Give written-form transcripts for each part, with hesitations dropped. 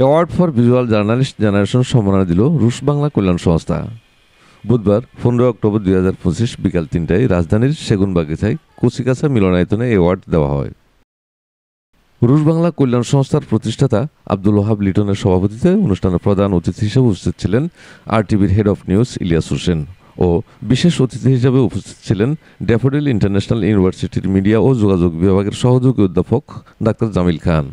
Award for visual journalist generation সম্মাননা দিল রুশ বাংলা কল্যাণ সংস্থা। বুধবার 15 অক্টোবর 2025 বিকাল 3টায় রাজধানীর সেগুনবাগিচায় কচিকাঁচা মিলনায়তনে অ্যাওয়ার্ড দেওয়া হয়। রুশ বাংলা কল্যাণ সংস্থার প্রতিষ্ঠাতা আব্দুল ওহাব লিটনের সভাপতিত্বে অনুষ্ঠানে প্রধান অতিথি হিসেবে উপস্থিত ছিলেন আরটিভির head of news Ilias Hossain ও বিশেষ অতিথি হিসেবে উপস্থিত ছিলেন ড্যাফোডিল ইন্টারন্যাশনাল ইউনিভার্সিটির মিডিয়া ও যোগাযোগ বিভাগের সহযোগী অধ্যাপক ডাক্তার জামিল খান।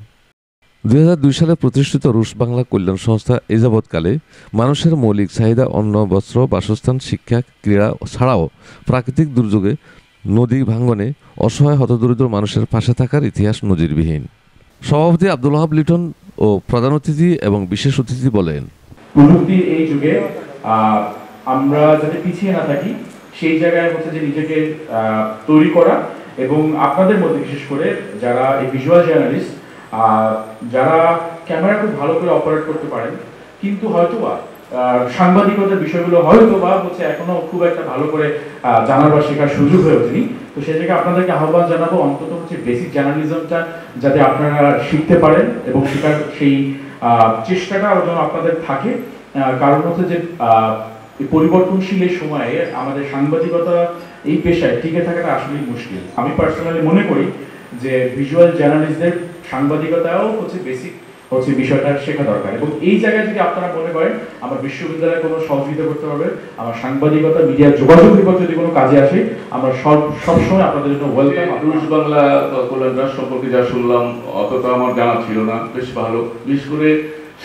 2002 সালে প্রতিষ্ঠিত রুশ বাংলা কল্যাণ সংস্থা এ যাবৎকালে মানুষের মৌলিক চাহিদা অন্ন, বস্ত্র, বাসস্থান, শিক্ষা, ক্রীড়া ছাড়াও প্রাকৃতিক দুর্যোগে, নদী ভাঙ্গনে অসহায় হতদরিদ্র মানুষের পাশে থাকার ইতিহাস নজিরবিহীন। সভাপতি আব্দুল ওহাব লিটন ও প্রধান অতিথি এবং বিশেষ অতিথি বলেন, প্রযুক্তির এই যুগে আমরা যাতে পিছিয়ে না থাকি সেই জায়গায় হচ্ছে যে নিজেকে তৈরি করা, এবং আপনাদের মধ্যে বিশেষ করে যারা এই ভিজুয়াল জার্নালিস্ট, যারা ক্যামেরা খুব ভালো করে অপারেট করতে পারেন কিন্তু হয়তোবা সাংবাদিকতার বিষয়গুলো হয়তোবা হচ্ছে এখনো খুব একটা ভালো করে জানার বা শেখার সুযোগ হয়ে ওঠেনি। তো সেই জায়গায় আপনাদেরকে আহ্বান জানাবো অন্তত হচ্ছে বেসিক জার্নালিজমটা যাতে আপনারা শিখতে পারেন এবং শেখার সেই চেষ্টাটা যেন আপনাদের থাকে। কারণ হচ্ছে যে পরিবর্তনশীল এই সময়ে আমাদের সাংবাদিকতা এই পেশায় টিকে থাকাটা আসলেই মুশকিল। আমি পার্সোনালি মনে করি যে ভিজুয়াল জার্নালিস্টদের সাংবাদিকতাও হচ্ছে বেসিক হচ্ছে বিষয়টা শেখা দরকার, এবং এই জায়গায় যদি আপনারা মনে করেন আমার বিশ্ববিদ্যালয়ে কোনো সহযোগিতা করতে হবে, আমার সাংবাদিকতা মিডিয়া যোগাযোগ বিভাগ যদি কোনো কাজে আসে, আমরা সবসময় আপনাদের জন্য ওয়েলকাম। রুশ বাংলা কল্যাণ ট্রাস্ট সম্পর্কে যা শুনলাম অতটা আমার জানা ছিল না, বেশ ভালো। বিশেষ করে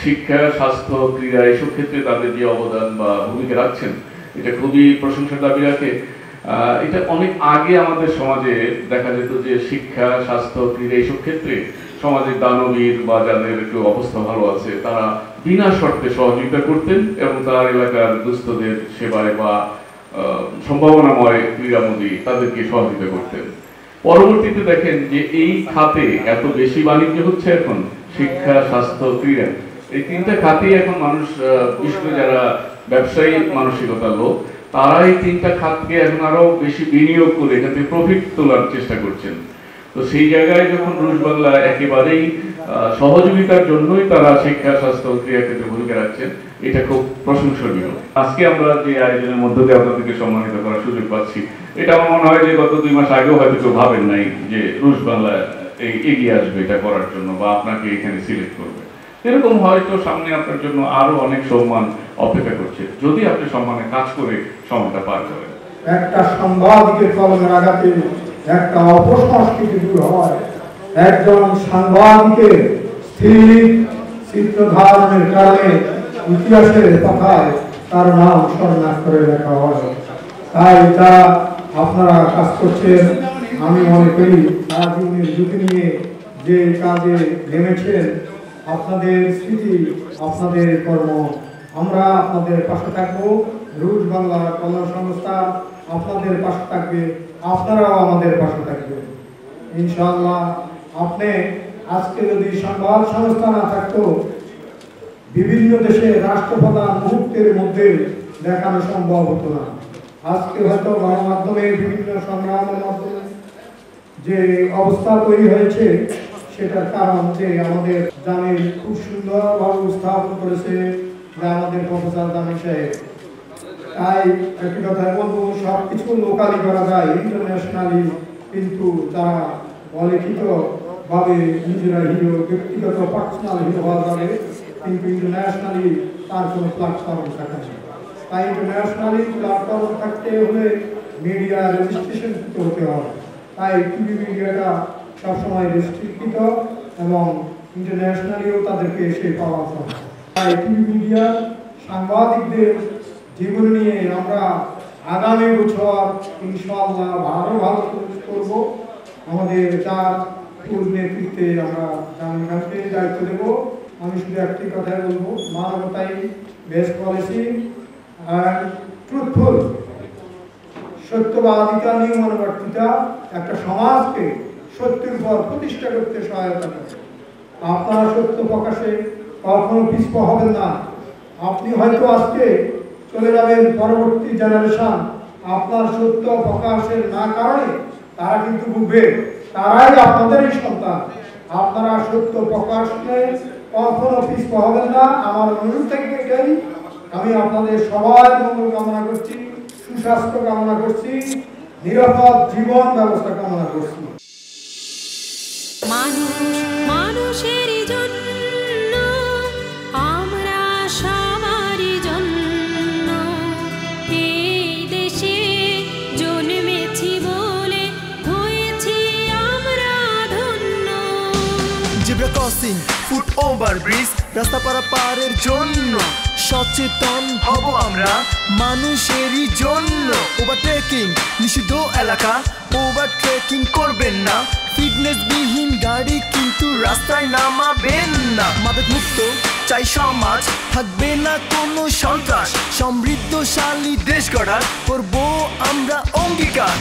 শিক্ষা, স্বাস্থ্য, ক্রীড়া এইসব ক্ষেত্রে তাদের যে অবদান বা ভূমিকা রাখছেন এটা খুবই প্রশংসার দাবি রাখে। এটা অনেক আগে আমাদের সমাজে দেখা যেত যে শিক্ষা, স্বাস্থ্য, ক্রীড়া এইসব ক্ষেত্রে সমাজের দানবীর বা যাদের একটু অবস্থা ভালো আছে তারা বিনা শর্তে সহযোগিতা করতেন এবং তার এলাকার দুস্থদের সেবায় বা সম্ভাবনাময় ক্রীড়ামোদী তাদেরকে সহযোগিতা করতেন। পরবর্তীতে দেখেন যে এই খাতে এত বেশি বাণিজ্য হচ্ছে এখন, শিক্ষা, স্বাস্থ্য, ক্রীড়া, এই তিনটা খাতেই এখন মানুষ, বিশেষ করে যারা ব্যবসায়ী মানসিকতার লোক, তারা এই তিনটা খাতকে এখন আরো বেশি বিনিয়োগ করে এখান থেকে প্রফিট তোলার চেষ্টা করছেন। তো সেই জায়গায় যখন রুশ বাংলা একেবারেই সহযোগিতার জন্যই তারা শিক্ষা, স্বাস্থ্য, ক্রীড়া ক্ষেত্রে ভূমিকা রাখছেন, এটা খুব প্রশংসনীয়। আজকে আমরা যে আয়োজনের মধ্য দিয়ে আপনাদেরকে সম্মানিত করার সুযোগ পাচ্ছি, এটা আমার মনে হয় যে গত 2 মাস আগেও হয়তো কেউ ভাবেন নাই যে রুশ বাংলা এগিয়ে আসবে এটা করার জন্য বা আপনাকে এখানে সিলেক্ট করবে। এরকম হয়তো সামনে আপনার জন্য আরো অনেক সম্মান অপেক্ষা করছে যদি আপনি সম্মানে কাজ করে সময়টা পার করেন। একটা সাংবাদিকের কলমের আঘাতে একটা অপসংস্কৃতি দূর হয়। একজন সাংবাদিকের স্থির চিত্র ধারণের কারণে ইতিহাসের পাতায় তার নাম স্মরণ করে লেখা হয়। তাই যা আপনারা কাজ করছেন, আমি মনে করি সারা জীবনের ঝুঁকি নিয়ে যে কাজে নেমেছেন, আপনাদের স্মৃতি, আপনাদের কর্ম, আমরা আপনাদের পাশে থাকবো। রুশ বাংলা কল্যাণ সংস্থা আপনাদের পাশে থাকবে, আপনারাও আমাদের পাশে থাকবেন ইনশাআল্লাহ। আপনি আজকে যদি সংবাদ সংস্থা না থাকতো, বিভিন্ন দেশে রাষ্ট্রপ্রধান মুহূর্তের মধ্যে দেখানো সম্ভব হতো না। আজকে হয়তো গণমাধ্যমে বিভিন্ন সংগ্রামের মাধ্যমে যে অবস্থা তৈরি হয়েছে, সেটার কারণ যে আমাদের জামিল খুব সুন্দরভাবে উপস্থাপন করেছে যে আমাদের প্রফেসর জামিল সাহেব। তাই একটি কথা বলবো, সব কিছু লোকালি করা যায় ইন্টারন্যাশনালি, কিন্তু তারা অলিখিত ভাবে নিজেরা হিরো, ব্যক্তিগত পার্সোনাল হিরো হওয়া যাবে, কিন্তু ইন্টারন্যাশনালি তার কোনো প্ল্যাটফর্ম থাকে না। তাই ইন্টারন্যাশনালি প্ল্যাটফর্ম থাকতে হলে মিডিয়া রেজিস্ট্রেশন করতে হবে। তাই টিভি মিডিয়াটা সবসময় রেস্ট্রিক্টিত এবং ইন্টারন্যাশনালিও তাদেরকে এসে পাওয়া যায়। তাই টিভি মিডিয়া সাংবাদিকদের জীবন নিয়ে আমরা আগামী বছর ইনশাআল্লাহ ভালো করব। আমাদের যার ফুল নেতৃত্বে আমরা জামিলকে দায়িত্ব দেব। আমি শুধু একটি কথাই বলবো, মানবতাই বেস্ট পলিসি আর ট্রুথফুল, সত্যবাদিতা, নিয়মানুবর্তিতা একটা সমাজকে সত্যের উপর প্রতিষ্ঠা করতে সহায়তা করে। আপনারা সত্য প্রকাশে কখনো পিছপা হবেন না। আপনি হয়তো আজকে চলে যাবেন, পরবর্তী জেনারেশন আপনার সত্য প্রকাশের না কারণে তারা কিন্তু বুঝবে তারাই আপনাদেরই সন্তান। আপনারা সত্য প্রকাশে কখনো পিছপা হবেন না। আমার অনুরোধ থাকবে এটাই, আমি আপনাদের সবার মঙ্গল কামনা করছি, সুস্বাস্থ্য কামনা করছি, নিরাপদ জীবন ব্যবস্থা কামনা করছি। মানুষের জন্য আমরা সবারই জন্য এই দেশে জন্মেছি বলে হয়েছি আমরা ধন্য। Zebra crossing, foot over bridge, রাস্তা পারাপারের জন্য সচেতন হব আমরা মানুষেরই জন্য। ওভারটেকিং নিষিদ্ধ এলাকা, ওভার ট্রেকিং করবেন না। ফিটনেস বিহীন গাড়ি কিন্তু রাস্তায় নামাবেন না। মাদক মুক্ত চাই সমাজ, থাকবে না কোনো সন্ত্রাস। সমৃদ্ধশালী দেশ গড়ার করবো আমরা অঙ্গীকার।